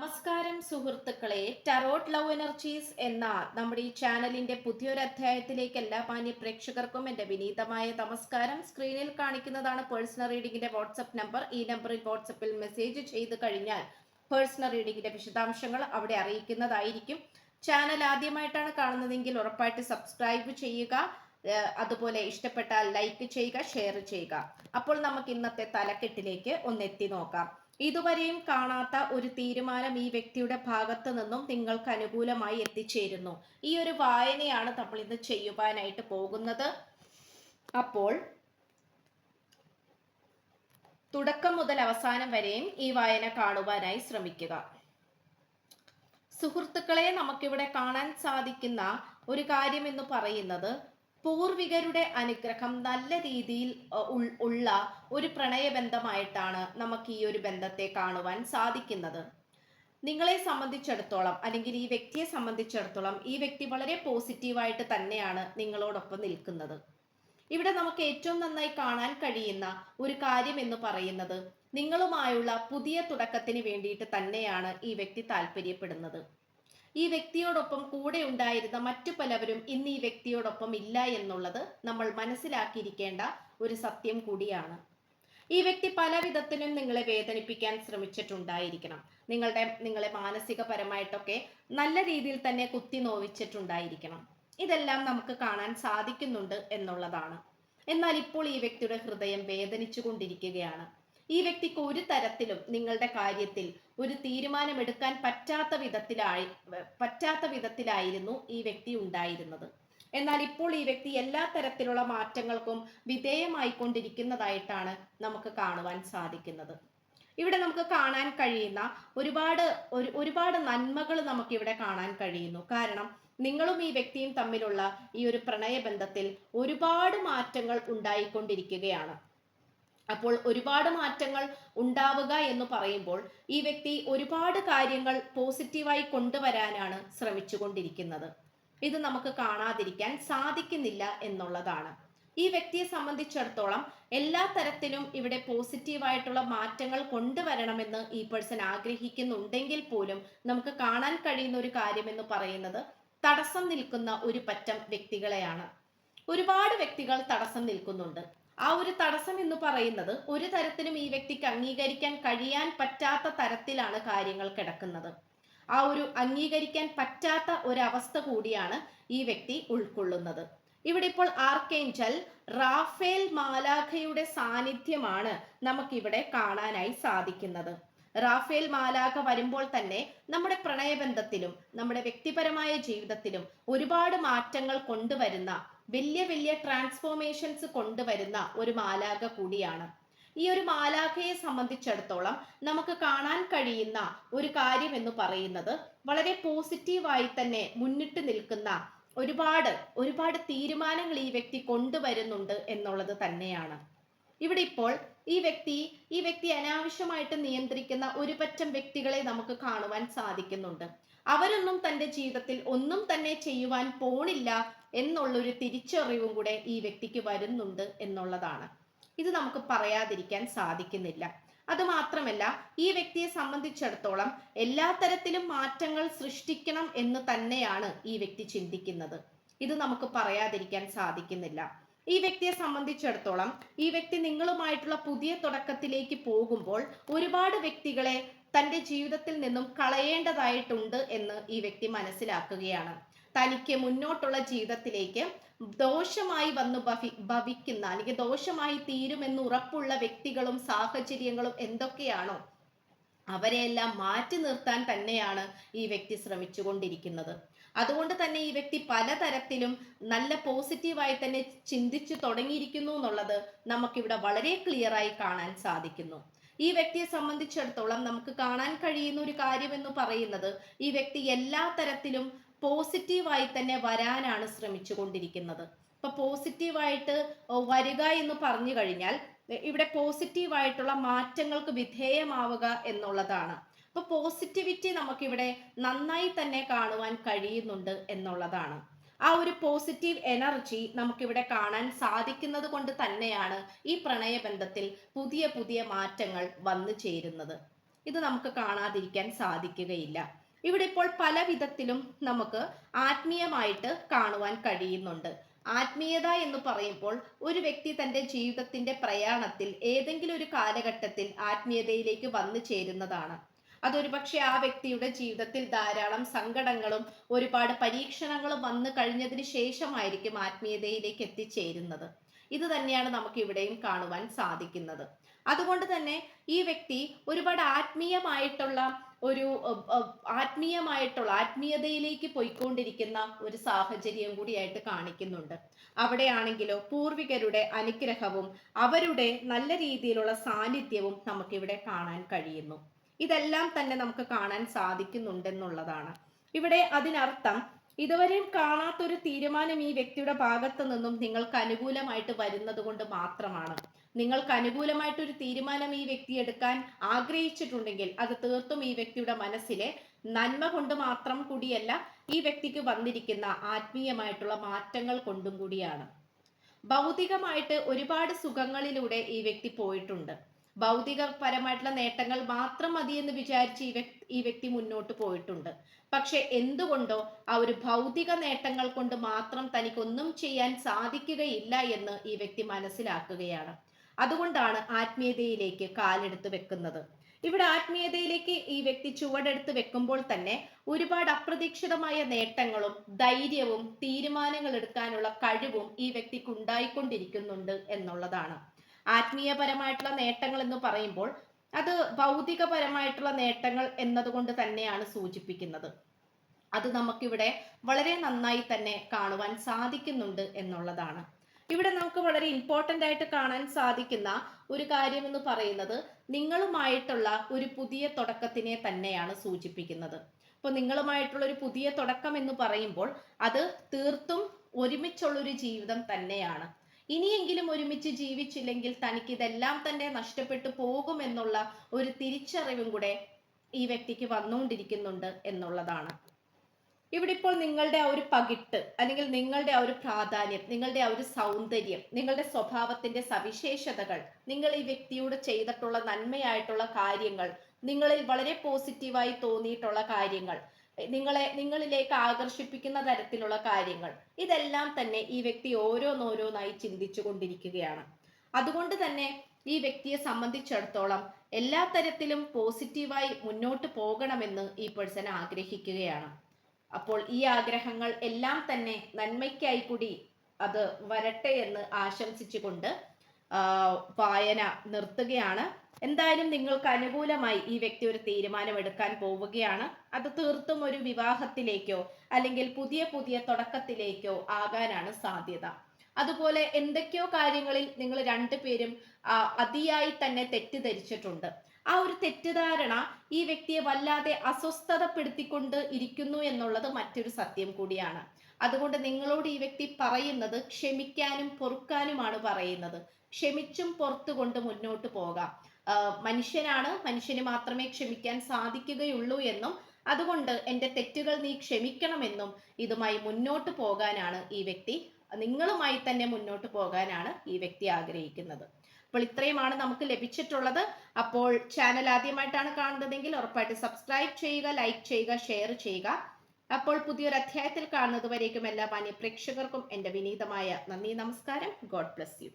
നമസ്കാരം സുഹൃത്തുക്കളെ, tarot love energies എന്ന നമ്മുടെ ഈ ചാനലിന്റെ പുതിയൊരു അധ്യായത്തിലേക്ക് എല്ലാ മാന്യ പ്രേക്ഷകർക്കും എൻ്റെ വിനീതമായ നമസ്കാരം. സ്ക്രീനിൽ കാണിക്കുന്നതാണ് പേഴ്സണൽ റീഡിംഗിന്റെ വാട്സപ്പ് നമ്പർ. ഈ നമ്പറിൽ വാട്സപ്പിൽ മെസ്സേജ് ചെയ്ത് കഴിഞ്ഞാൽ പേഴ്സണൽ റീഡിംഗിന്റെ വിശദാംശങ്ങൾ അവിടെ അറിയിക്കുന്നതായിരിക്കും. ചാനൽ ആദ്യമായിട്ടാണ് കാണുന്നതെങ്കിൽ ഉറപ്പായിട്ട് സബ്സ്ക്രൈബ് ചെയ്യുക. അതുപോലെ ഇഷ്ടപ്പെട്ടാൽ ലൈക്ക് ചെയ്യുക, ഷെയർ ചെയ്യുക. അപ്പോൾ നമുക്ക് ഇന്നത്തെ തലക്കെട്ടിലേക്ക് ഒന്നെത്തി നോക്കാം. ഇതുവരെയും കാണാത്ത ഒരു തീരുമാനം ഈ വ്യക്തിയുടെ ഭാഗത്ത് നിന്നും നിങ്ങൾക്ക് അനുകൂലമായി എത്തിച്ചേരുന്നു. ഈ ഒരു വായനയാണ് നമ്മൾ ഇന്ന് ചെയ്യുവാനായിട്ട് പോകുന്നത്. അപ്പോൾ തുടക്കം മുതൽ അവസാനം വരെയും ഈ വായന കാണുവാനായി ശ്രമിക്കുക. സുഹൃത്തുക്കളെ, നമുക്കിവിടെ കാണാൻ സാധിക്കുന്ന ഒരു കാര്യം എന്ന് പറയുന്നത് പൂർവികരുടെ അനുഗ്രഹം നല്ല രീതിയിൽ ഉള്ള ഒരു പ്രണയബന്ധമായിട്ടാണ് നമുക്ക് ഈ ഒരു ബന്ധത്തെ കാണുവാൻ സാധിക്കുന്നത്. നിങ്ങളെ സംബന്ധിച്ചിടത്തോളം അല്ലെങ്കിൽ ഈ വ്യക്തിയെ സംബന്ധിച്ചിടത്തോളം ഈ വ്യക്തി വളരെ പോസിറ്റീവായിട്ട് തന്നെയാണ് നിങ്ങളോടൊപ്പം നിൽക്കുന്നത്. ഇവിടെ നമുക്ക് ഏറ്റവും നന്നായി കാണാൻ കഴിയുന്ന ഒരു കാര്യം എന്ന് പറയുന്നത് നിങ്ങളുമായുള്ള പുതിയ തുടക്കത്തിന് വേണ്ടിയിട്ട് തന്നെയാണ് ഈ വ്യക്തി താല്പര്യപ്പെടുന്നത്. ഈ വ്യക്തിയോടൊപ്പം കൂടെ ഉണ്ടായിരുന്ന മറ്റു പലവരും ഇന്ന് ഈ വ്യക്തിയോടൊപ്പം ഇല്ല എന്നുള്ളത് നമ്മൾ മനസ്സിലാക്കിയിരിക്കേണ്ട ഒരു സത്യം കൂടിയാണ്. ഈ വ്യക്തി പല വിധത്തിലും നിങ്ങളെ വേദനിപ്പിക്കാൻ ശ്രമിച്ചിട്ടുണ്ടായിരിക്കണം. നിങ്ങളെ മാനസികപരമായിട്ടൊക്കെ നല്ല രീതിയിൽ തന്നെ കുത്തി നോവിച്ചിട്ടുണ്ടായിരിക്കണം. ഇതെല്ലാം നമുക്ക് കാണാൻ സാധിക്കുന്നുണ്ട് എന്നുള്ളതാണ്. എന്നാൽ ഇപ്പോൾ ഈ വ്യക്തിയുടെ ഹൃദയം വേദനിച്ചു കൊണ്ടിരിക്കുകയാണ്. ഈ വ്യക്തിക്ക് ഒരു തരത്തിലും നിങ്ങളുടെ കാര്യത്തിൽ ഒരു തീരുമാനമെടുക്കാൻ പറ്റാത്ത വിധത്തിലായിരുന്നു ഈ വ്യക്തി ഉണ്ടായിരുന്നത്. എന്നാൽ ഇപ്പോൾ ഈ വ്യക്തി എല്ലാ തരത്തിലുള്ള മാറ്റങ്ങൾക്കും വിധേയമായിക്കൊണ്ടിരിക്കുന്നതായിട്ടാണ് നമുക്ക് കാണുവാൻ സാധിക്കുന്നത്. ഇവിടെ നമുക്ക് കാണാൻ കഴിയുന്ന ഒരുപാട് നന്മകൾ നമുക്കിവിടെ കാണാൻ കഴിയുന്നു. കാരണം നിങ്ങളും ഈ വ്യക്തിയും തമ്മിലുള്ള ഈ ഒരു പ്രണയബന്ധത്തിൽ ഒരുപാട് മാറ്റങ്ങൾ ഉണ്ടായിക്കൊണ്ടിരിക്കുകയാണ്. അപ്പോൾ ഒരുപാട് മാറ്റങ്ങൾ ഉണ്ടാവുക എന്ന് പറയുമ്പോൾ ഈ വ്യക്തി ഒരുപാട് കാര്യങ്ങൾ പോസിറ്റീവായി കൊണ്ടുവരാനാണ് ശ്രമിച്ചുകൊണ്ടിരിക്കുന്നത്. ഇത് നമുക്ക് കാണാതിരിക്കാൻ സാധിക്കുന്നില്ല എന്നുള്ളതാണ്. ഈ വ്യക്തിയെ സംബന്ധിച്ചിടത്തോളം എല്ലാ തരത്തിലും ഇവിടെ പോസിറ്റീവായിട്ടുള്ള മാറ്റങ്ങൾ കൊണ്ടുവരണമെന്ന് ഈ പേഴ്സൺ ആഗ്രഹിക്കുന്നുണ്ടെങ്കിൽ പോലും നമുക്ക് കാണാൻ കഴിയുന്ന ഒരു കാര്യം എന്ന് പറയുന്നത് തടസ്സം നിൽക്കുന്ന ഒരു പറ്റം വ്യക്തികളെയാണ്. ഒരുപാട് വ്യക്തികൾ തടസ്സം നിൽക്കുന്നുണ്ട്. ആ ഒരു തടസ്സം എന്ന് പറയുന്നത് ഒരു തരത്തിലും ഈ വ്യക്തിക്ക് അംഗീകരിക്കാൻ കഴിയാൻ പറ്റാത്ത തരത്തിലാണ് കാര്യങ്ങൾ കിടക്കുന്നത്. ആ ഒരു അംഗീകരിക്കാൻ പറ്റാത്ത ഒരവസ്ഥ കൂടിയാണ് ഈ വ്യക്തി ഉൾക്കൊള്ളുന്നത്. ഇവിടെ ഇപ്പോൾ ആർക്കേഞ്ചൽ റാഫേൽ മാലാഖയുടെ സാന്നിധ്യമാണ് നമുക്കിവിടെ കാണാനായി സാധിക്കുന്നത്. റാഫേൽ മാലാഖ വരുമ്പോൾ തന്നെ നമ്മുടെ പ്രണയബന്ധത്തിലും നമ്മുടെ വ്യക്തിപരമായ ജീവിതത്തിലും ഒരുപാട് മാറ്റങ്ങൾ കൊണ്ടുവരുന്ന വലിയ ട്രാൻസ്ഫോർമേഷൻസ് കൊണ്ടുവരുന്ന ഒരു മാലാഖ കൂടിയാണ്. ഈ ഒരു മാലാഖയെ സംബന്ധിച്ചിടത്തോളം നമുക്ക് കാണാൻ കഴിയുന്ന ഒരു കാര്യം എന്ന് പറയുന്നത് വളരെ പോസിറ്റീവായി തന്നെ മുന്നിട്ട് നിൽക്കുന്ന ഒരുപാട് തീരുമാനങ്ങൾ ഈ വ്യക്തി കൊണ്ടുവരുന്നുണ്ട് എന്നുള്ളത് തന്നെയാണ്. ഇവിടെ ഇപ്പോൾ ഈ വ്യക്തി അനാവശ്യമായിട്ട് നിയന്ത്രിക്കുന്ന ഒരു പറ്റം വ്യക്തികളെ നമുക്ക് കാണുവാൻ സാധിക്കുന്നുണ്ട്. അവരൊന്നും തൻ്റെ ജീവിതത്തിൽ ഒന്നും തന്നെ ചെയ്യുവാൻ പോണില്ല എന്നുള്ളൊരു തിരിച്ചറിവും കൂടെ ഈ വ്യക്തിക്ക് വരുന്നുണ്ട് എന്നുള്ളതാണ്. ഇത് നമുക്ക് പറയാതിരിക്കാൻ സാധിക്കുന്നില്ല. അതുമാത്രമല്ല, ഈ വ്യക്തിയെ സംബന്ധിച്ചിടത്തോളം എല്ലാ തരത്തിലും മാറ്റങ്ങൾ സൃഷ്ടിക്കണം എന്ന് തന്നെയാണ് ഈ വ്യക്തി ചിന്തിക്കുന്നത്. ഇത് നമുക്ക് പറയാതിരിക്കാൻ സാധിക്കുന്നില്ല. ഈ വ്യക്തിയെ സംബന്ധിച്ചിടത്തോളം ഈ വ്യക്തി നിങ്ങളുമായിട്ടുള്ള പുതിയ തുടക്കത്തിലേക്ക് പോകുമ്പോൾ ഒരുപാട് വ്യക്തികളെ തൻ്റെ ജീവിതത്തിൽ നിന്നും കളയേണ്ടതായിട്ടുണ്ട് എന്ന് ഈ വ്യക്തി മനസ്സിലാക്കുകയാണ്. തനിക്ക് മുന്നോട്ടുള്ള ജീവിതത്തിലേക്ക് ദോഷമായി വന്നു ഭവിക്കുന്ന അല്ലെങ്കിൽ ദോഷമായി തീരുമെന്ന് ഉറപ്പുള്ള വ്യക്തികളും സാഹചര്യങ്ങളും എന്തൊക്കെയാണോ അവരെയെല്ലാം മാറ്റി നിർത്താൻ തന്നെയാണ് ഈ വ്യക്തി ശ്രമിച്ചുകൊണ്ടിരിക്കുന്നത്. അതുകൊണ്ട് തന്നെ ഈ വ്യക്തി പലതരത്തിലും നല്ല പോസിറ്റീവായി തന്നെ ചിന്തിച്ചു തുടങ്ങിയിരിക്കുന്നു എന്നുള്ളത് നമുക്കിവിടെ വളരെ ക്ലിയറായി കാണാൻ സാധിക്കുന്നു. ഈ വ്യക്തിയെ സംബന്ധിച്ചിടത്തോളം നമുക്ക് കാണാൻ കഴിയുന്ന ഒരു കാര്യം എന്ന് പറയുന്നത് ഈ വ്യക്തി എല്ലാ തരത്തിലും പോസിറ്റീവായി തന്നെ വരാനാണ് ശ്രമിച്ചു കൊണ്ടിരിക്കുന്നത്. ഇപ്പൊ പോസിറ്റീവായിട്ട് വരിക എന്ന് പറഞ്ഞു കഴിഞ്ഞാൽ ഇവിടെ പോസിറ്റീവായിട്ടുള്ള മാറ്റങ്ങൾക്ക് വിധേയമാവുക എന്നുള്ളതാണ്. അപ്പൊ പോസിറ്റിവിറ്റി നമുക്കിവിടെ നന്നായി തന്നെ കാണുവാൻ കഴിയുന്നുണ്ട് എന്നുള്ളതാണ്. ആ ഒരു പോസിറ്റീവ് എനർജി നമുക്കിവിടെ കാണാൻ സാധിക്കുന്നത് കൊണ്ട് തന്നെയാണ് ഈ പ്രണയബന്ധത്തിൽ പുതിയ മാറ്റങ്ങൾ വന്നു ചേരുന്നത്. ഇത് നമുക്ക് കാണാതിരിക്കാൻ സാധിക്കുകയില്ല. ഇവിടെ ഇപ്പോൾ പല വിധത്തിലും നമുക്ക് ആത്മീയമായിട്ട് കാണുവാൻ കഴിയുന്നുണ്ട്. ആത്മീയത എന്ന് പറയുമ്പോൾ ഒരു വ്യക്തി തൻ്റെ ജീവിതത്തിന്റെ പ്രയാണത്തിൽ ഏതെങ്കിലും ഒരു കാലഘട്ടത്തിൽ ആത്മീയതയിലേക്ക് വന്നു ചേരുന്നതാണ്. അതൊരു പക്ഷെ ആ വ്യക്തിയുടെ ജീവിതത്തിൽ ധാരാളം സങ്കടങ്ങളും ഒരുപാട് പരീക്ഷണങ്ങളും വന്നു കഴിഞ്ഞതിന് ശേഷമായിരിക്കും ആത്മീയതയിലേക്ക് എത്തിച്ചേരുന്നത്. ഇത് തന്നെയാണ് നമുക്ക് ഇവിടെയും കാണുവാൻ സാധിക്കുന്നത്. അതുകൊണ്ട് തന്നെ ഈ വ്യക്തി ഒരുപാട് ഒരു ആത്മീയതയിലേക്ക് പോയിക്കൊണ്ടിരിക്കുന്ന ഒരു സാഹചര്യം കൂടിയായിട്ട് കാണിക്കുന്നുണ്ട്. അവിടെയാണെങ്കിലോ പൂർവികരുടെ അനുഗ്രഹവും അവരുടെ നല്ല രീതിയിലുള്ള സാന്നിധ്യവും നമുക്കിവിടെ കാണാൻ കഴിയുന്നു. ഇതെല്ലാം തന്നെ നമുക്ക് കാണാൻ സാധിക്കുന്നുണ്ടെന്നുള്ളതാണ്. ഇവിടെ അതിനർത്ഥം ഇതുവരെയും കാണാത്തൊരു തീരുമാനം ഈ വ്യക്തിയുടെ ഭാഗത്ത് നിന്നും നിങ്ങൾക്ക് അനുകൂലമായിട്ട് വരുന്നത് കൊണ്ട് മാത്രമാണ്. നിങ്ങൾക്ക് അനുകൂലമായിട്ടൊരു തീരുമാനം ഈ വ്യക്തി എടുക്കാൻ ആഗ്രഹിച്ചിട്ടുണ്ടെങ്കിൽ അത് തീർത്തും ഈ വ്യക്തിയുടെ മനസ്സിലെ നന്മ കൊണ്ട് മാത്രം കൂടിയല്ല, ഈ വ്യക്തിക്ക് വന്നിരിക്കുന്ന ആത്മീയമായിട്ടുള്ള മാറ്റങ്ങൾ കൊണ്ടും കൂടിയാണ്. ഭൗതികമായിട്ട് ഒരുപാട് സുഖങ്ങളിലൂടെ ഈ വ്യക്തി പോയിട്ടുണ്ട്. ഭൗതികപരമായിട്ടുള്ള നേട്ടങ്ങൾ മാത്രം മതി എന്ന് വിചാരിച്ച് ഈ വ്യക്തി മുന്നോട്ട് പോയിട്ടുണ്ട്. പക്ഷെ എന്തുകൊണ്ടോ ആ ഒരു ഭൗതിക നേട്ടങ്ങൾ കൊണ്ട് മാത്രം തനിക്കൊന്നും ചെയ്യാൻ സാധിക്കുകയില്ല എന്ന് ഈ വ്യക്തി മനസ്സിലാക്കുകയാണ്. അതുകൊണ്ടാണ് ആത്മീയതയിലേക്ക് കാലെടുത്ത് വെക്കുന്നത്. ഇവിടെ ആത്മീയതയിലേക്ക് ഈ വ്യക്തി ചുവടെടുത്ത് വെക്കുമ്പോൾ തന്നെ ഒരുപാട് അപ്രതീക്ഷിതമായ നേട്ടങ്ങളും ധൈര്യവും തീരുമാനങ്ങൾ എടുക്കാനുള്ള കഴിവും ഈ വ്യക്തിക്ക് ഉണ്ടായിക്കൊണ്ടിരിക്കുന്നുണ്ട് എന്നുള്ളതാണ്. ആത്മീയപരമായിട്ടുള്ള നേട്ടങ്ങൾ എന്ന് പറയുമ്പോൾ അത് ഭൗതികപരമായിട്ടുള്ള നേട്ടങ്ങൾ എന്നതുകൊണ്ട് തന്നെയാണ് സൂചിപ്പിക്കുന്നത്. അത് നമുക്കിവിടെ വളരെ നന്നായി തന്നെ കാണുവാൻ സാധിക്കുന്നുണ്ട് എന്നുള്ളതാണ്. ഇവിടെ നമുക്ക് വളരെ ഇമ്പോർട്ടൻ്റ് ആയിട്ട് കാണാൻ സാധിക്കുന്ന ഒരു കാര്യം എന്ന് പറയുന്നത് നിങ്ങളുമായിട്ടുള്ള ഒരു പുതിയ തുടക്കത്തിനെ തന്നെയാണ് സൂചിപ്പിക്കുന്നത്. അപ്പോൾ നിങ്ങളുമായിട്ടുള്ള ഒരു പുതിയ തുടക്കം എന്ന് പറയുമ്പോൾ അത് തീർത്തും ഒരുമിച്ചുള്ളൊരു ജീവിതം തന്നെയാണ്. ഇനിയെങ്കിലും ഒരുമിച്ച് ജീവിച്ചില്ലെങ്കിൽ തനിക്ക് ഇതെല്ലാം തന്നെ നഷ്ടപ്പെട്ടു പോകുമെന്നുള്ള ഒരു തിരിച്ചറിവും കൂടെ ഈ വ്യക്തിക്ക് വന്നുകൊണ്ടിരിക്കുന്നുണ്ട് എന്നുള്ളതാണ്. ഇവിടെ ഇപ്പോൾ നിങ്ങളുടെ ആ ഒരു പകിട്ട് അല്ലെങ്കിൽ നിങ്ങളുടെ ആ ഒരു പ്രാധാന്യം, നിങ്ങളുടെ ആ ഒരു സൗന്ദര്യം, നിങ്ങളുടെ സ്വഭാവത്തിന്റെ സവിശേഷതകൾ, നിങ്ങൾ ഈ വ്യക്തിയോട് ചെയ്തിട്ടുള്ള നന്മയായിട്ടുള്ള കാര്യങ്ങൾ, നിങ്ങളിൽ വളരെ പോസിറ്റീവായി തോന്നിയിട്ടുള്ള കാര്യങ്ങൾ, നിങ്ങളിലേക്ക് ആകർഷിപ്പിക്കുന്ന തരത്തിലുള്ള കാര്യങ്ങൾ, ഇതെല്ലാം തന്നെ ഈ വ്യക്തി ഓരോന്നോരോന്നായി ചിന്തിച്ചു കൊണ്ടിരിക്കുകയാണ്. അതുകൊണ്ട് തന്നെ ഈ വ്യക്തിയെ സംബന്ധിച്ചിടത്തോളം എല്ലാ തരത്തിലും പോസിറ്റീവായി മുന്നോട്ട് പോകണമെന്ന് ഈ പേഴ്സൺ ആഗ്രഹിക്കുകയാണ്. അപ്പോൾ ഈ ആഗ്രഹങ്ങൾ എല്ലാം തന്നെ നന്മയ്ക്കായി കൂടി അത് വരട്ടെ എന്ന് ആശംസിച്ചുകൊണ്ട് വായന നിർത്തുകയാണ്. എന്തായാലും നിങ്ങൾക്ക് അനുകൂലമായി ഈ വ്യക്തി ഒരു തീരുമാനം എടുക്കാൻ പോവുകയാണ്. അത് തീർത്തും ഒരു വിവാഹത്തിലേക്കോ അല്ലെങ്കിൽ പുതിയ പുതിയ തുടക്കത്തിലേക്കോ ആകാനാണ് സാധ്യത. അതുപോലെ എന്തൊക്കെയോ കാര്യങ്ങളിൽ നിങ്ങൾ രണ്ടുപേരും അതിയായി തന്നെ തെറ്റിദ്ധരിച്ചിട്ടുണ്ട്. ആ ഒരു തെറ്റിദ്ധാരണ ഈ വ്യക്തിയെ വല്ലാതെ അസ്വസ്ഥതപ്പെടുത്തിക്കൊണ്ട് ഇരിക്കുന്നു എന്നുള്ളത് മറ്റൊരു സത്യം കൂടിയാണ്. അതുകൊണ്ട് നിങ്ങളോട് ഈ വ്യക്തി പറയുന്നത് ക്ഷമിക്കാനും പൊറുക്കാനുമാണ് പറയുന്നത്. ക്ഷമിച്ചും പൊറുത്തുകൊണ്ട് മുന്നോട്ട് പോകാം. മനുഷ്യനാണ്, മനുഷ്യന് മാത്രമേ ക്ഷമിക്കാൻ സാധിക്കുകയുള്ളൂ എന്നും അതുകൊണ്ട് എൻ്റെ തെറ്റുകൾ നീ ക്ഷമിക്കണമെന്നും ഇതുമായി മുന്നോട്ട് പോകാനാണ് ഈ വ്യക്തി, നിങ്ങളുമായി തന്നെ മുന്നോട്ട് പോകാനാണ് ഈ വ്യക്തി ആഗ്രഹിക്കുന്നത്. അപ്പോൾ ഇത്രയുമാണ് നമുക്ക് ലഭിച്ചിട്ടുള്ളത്. അപ്പോൾ ചാനൽ ആദ്യമായിട്ടാണ് കാണുന്നതെങ്കിൽ ഉറപ്പായിട്ട് സബ്സ്ക്രൈബ് ചെയ്യുക, ലൈക്ക് ചെയ്യുക, ഷെയർ ചെയ്യുക. അപ്പോൾ പുതിയൊരു അധ്യായത്തിൽ കാണുന്നത് വരേക്കും എല്ലാ മാന്യ പ്രേക്ഷകർക്കും എൻ്റെ വിനീതമായ നന്ദി, നമസ്കാരം. God bless you.